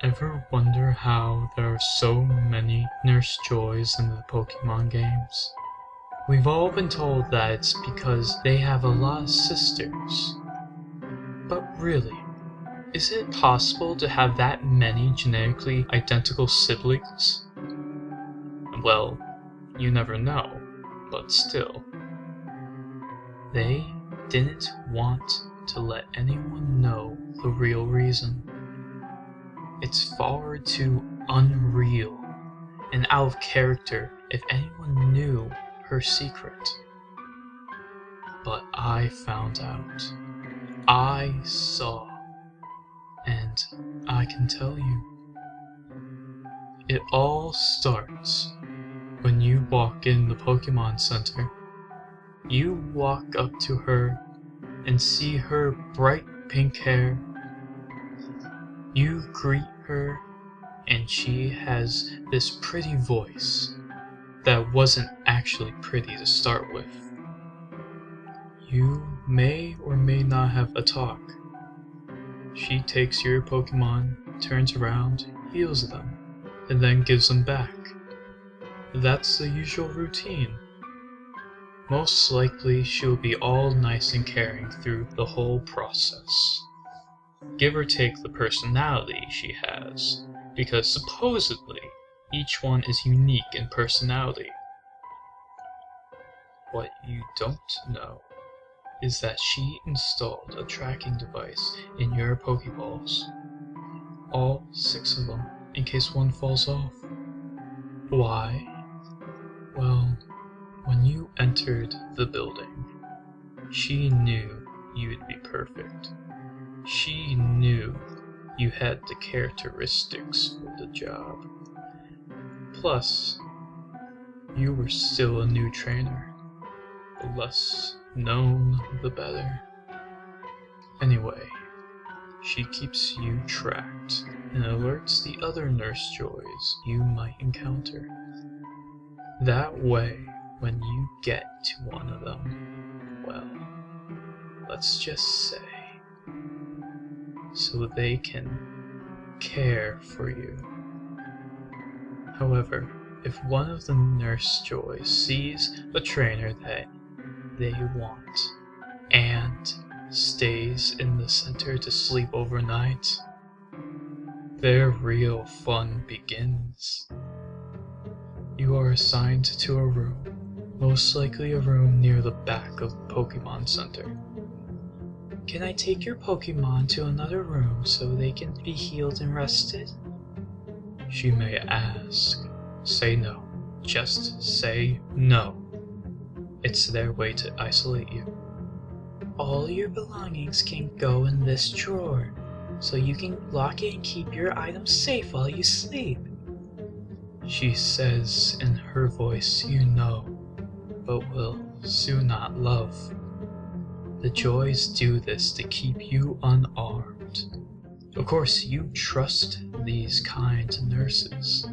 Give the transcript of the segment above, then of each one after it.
Ever wonder how there are so many Nurse Joys in the Pokemon games? We've all been told that it's because they have a lot of sisters. But really, is it possible to have that many genetically identical siblings? Well, you never know, but still. They didn't want to let anyone know the real reason. It's far too unreal and out of character if anyone knew her secret. But I found out. I saw. And I can tell you. It all starts when you walk in the Pokemon Center. You walk up to her and see her bright pink hair. You greet her, and she has this pretty voice that wasn't actually pretty to start with. You may or may not have a talk. She takes your Pokemon, turns around, heals them, and then gives them back. That's the usual routine. Most likely she'll be all nice and caring through the whole process. Give or take the personality she has, because supposedly each one is unique in personality. What you don't know is that she installed a tracking device in your Pokeballs. All 6 of them, in case one falls off. Why? Well, when you entered the building, she knew you'd be perfect. She knew you had the characteristics for the job. Plus, you were still a new trainer. The less known, the better. Anyway, she keeps you tracked and alerts the other Nurse Joys you might encounter. That way, when you get to one of them, well, let's just say, so they can care for you. However, if one of the Nurse Joys sees a trainer that they want and stays in the center to sleep overnight, their real fun begins. You are assigned to a room, most likely a room near the back of the Pokemon Center. Can I take your Pokemon to another room so they can be healed and rested? She may ask. Say no. Just say no. It's their way to isolate you. All your belongings can go in this drawer, so you can lock it and keep your items safe while you sleep. She says in her voice you know, but will soon not love. The Joys do this to keep you unarmed. Of course, you trust these kind nurses,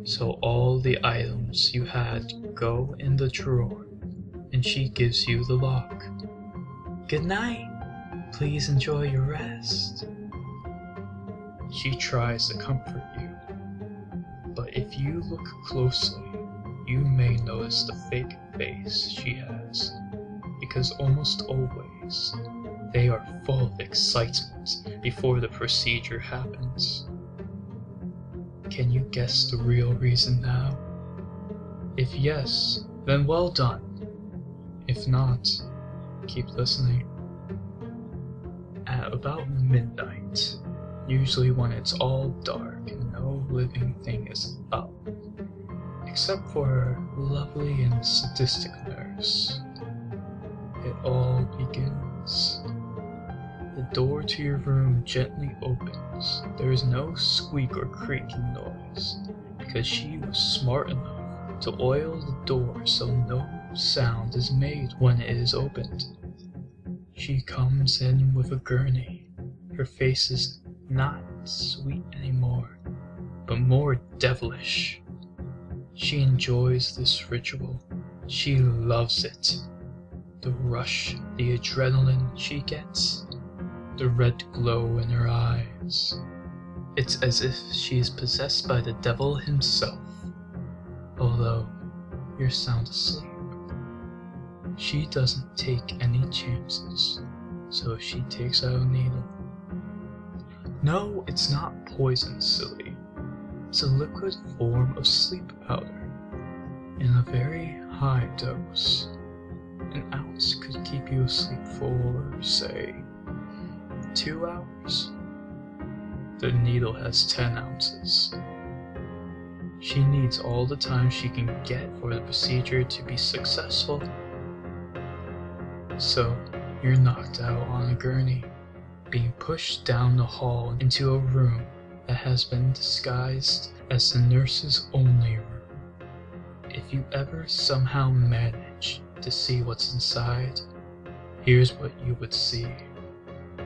so all the items you had go in the drawer, and she gives you the lock. Good night. Please enjoy your rest. She tries to comfort you, but if you look closely, you may notice the fake face she has, because almost always they are full of excitement before the procedure happens. Can you guess the real reason now? If yes, then well done. If not, keep listening. At about midnight, usually when it's all dark and no living thing is up, except for a lovely and sadistic nurse, it all begins. The door to your room gently opens. There is no squeak or creaking noise, because she was smart enough to oil the door so no sound is made when it is opened. She comes in with a gurney. Her face is not sweet anymore, but more devilish. She enjoys this ritual. She loves it. The rush, the adrenaline she gets, the red glow in her eyes. It's as if she is possessed by the devil himself, although you're sound asleep. She doesn't take any chances, so she takes out a needle. No, it's not poison, silly. It's a liquid form of sleep powder, in a very high dose. An ounce could keep you asleep for, say, 2 hours. The needle has 10 ounces. She needs all the time she can get for the procedure to be successful. So, you're knocked out on a gurney, being pushed down the hall into a room that has been disguised as the nurse's only room. If you ever somehow manage to see what's inside, here's what you would see.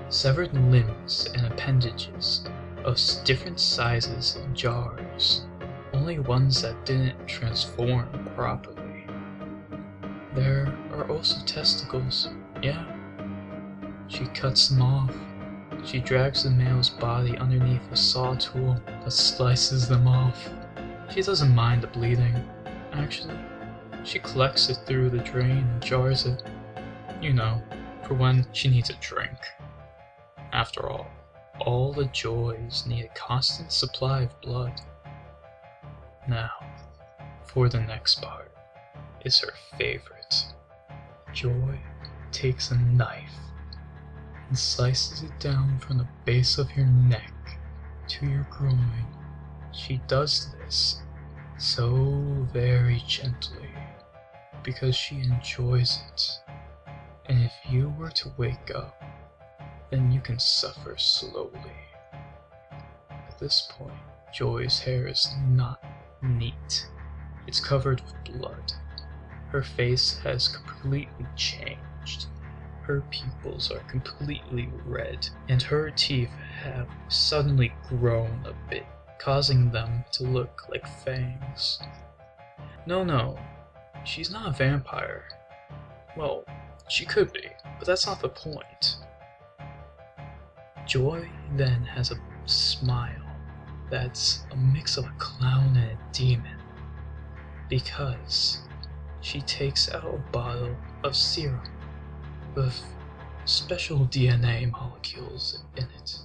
Severed limbs and appendages of different sizes in jars, only ones that didn't transform properly. There are also testicles, yeah. She cuts them off. She drags the male's body underneath a saw tool that slices them off. She doesn't mind the bleeding, actually. She collects it through the drain and jars it, you know, for when she needs a drink. After all the joys need a constant supply of blood. Now, for the next part, is her favorite. Joy takes a knife and slices it down from the base of your neck to your groin. She does this so very gently because she enjoys it. And if you were to wake up, then you can suffer slowly. At this point, Joy's hair is not neat. It's covered with blood. Her face has completely changed. Her pupils are completely red, and her teeth have suddenly grown a bit, causing them to look like fangs. No, she's not a vampire. Well, she could be, but that's not the point. Joy then has a smile that's a mix of a clown and a demon, because she takes out a bottle of serum with special DNA molecules in it.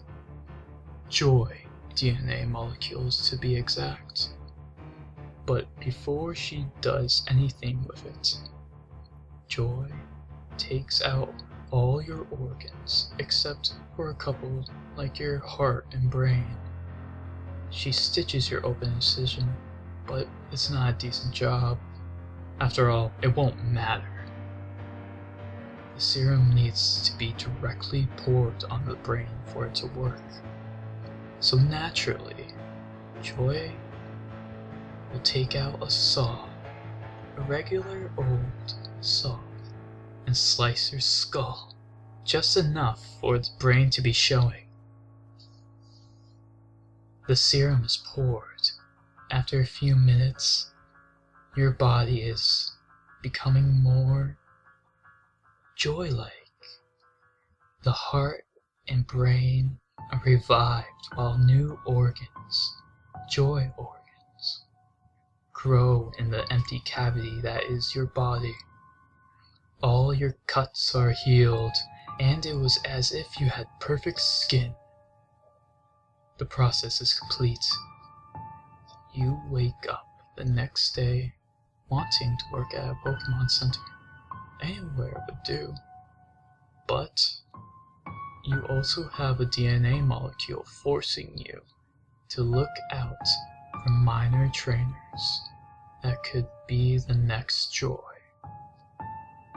Joy DNA molecules, to be exact. But before she does anything with it, Joy takes out all your organs except for a couple, like your heart and brain. She stitches your open incision, but it's not a decent job. After all, it won't matter. The serum needs to be directly poured on the brain for it to work. So naturally, Joy will take out a saw, a regular old saw, and slice your skull, just enough for the brain to be showing. The serum is poured. After a few minutes, your body is becoming more joy-like. The heart and brain are revived while new organs, joy organs, grow in the empty cavity that is your body. All your cuts are healed, and it was as if you had perfect skin. The process is complete. You wake up the next day wanting to work at a Pokemon Center. Anywhere would do. But you also have a DNA molecule forcing you to look out for minor trainers that could be the next Joy.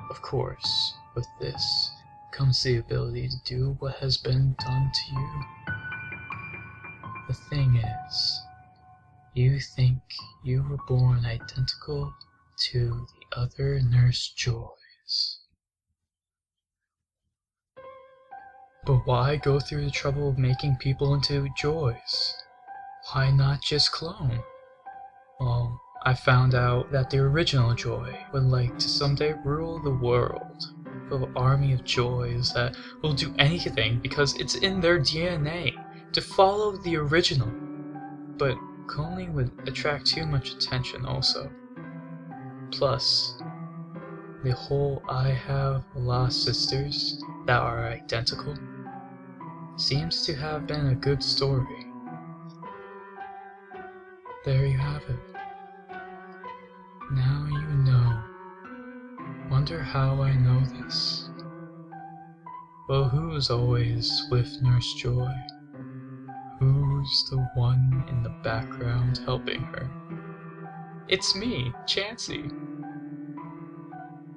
Of course, with this comes the ability to do what has been done to you. The thing is, you think you were born identical to the other Nurse Joys. But why go through the trouble of making people into Joys? Why not just clone? Well, I found out that the original Joy would like to someday rule the world with an army of Joys that will do anything because it's in their DNA to follow the original, but cloning would attract too much attention also. Plus, the whole I have lost sisters that are identical seems to have been a good story. There you have it. Now you know. Wonder how I know this. Well, who's always with Nurse Joy? Who's the one in the background helping her? It's me, Chansey.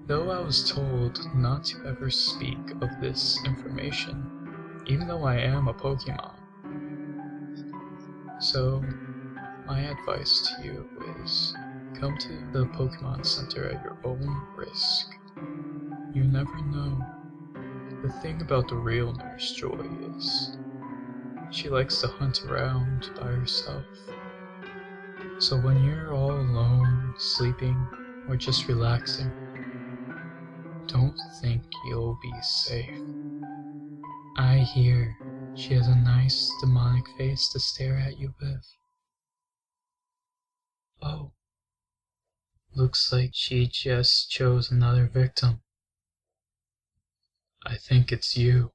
Though I was told not to ever speak of this information, even though I am a Pokemon. So, my advice to you is, come to the Pokemon Center at your own risk. You never know. The thing about the real Nurse Joy is, she likes to hunt around by herself. So when you're all alone, sleeping, or just relaxing, don't think you'll be safe. I hear she has a nice demonic face to stare at you with. Oh, looks like she just chose another victim. I think it's you.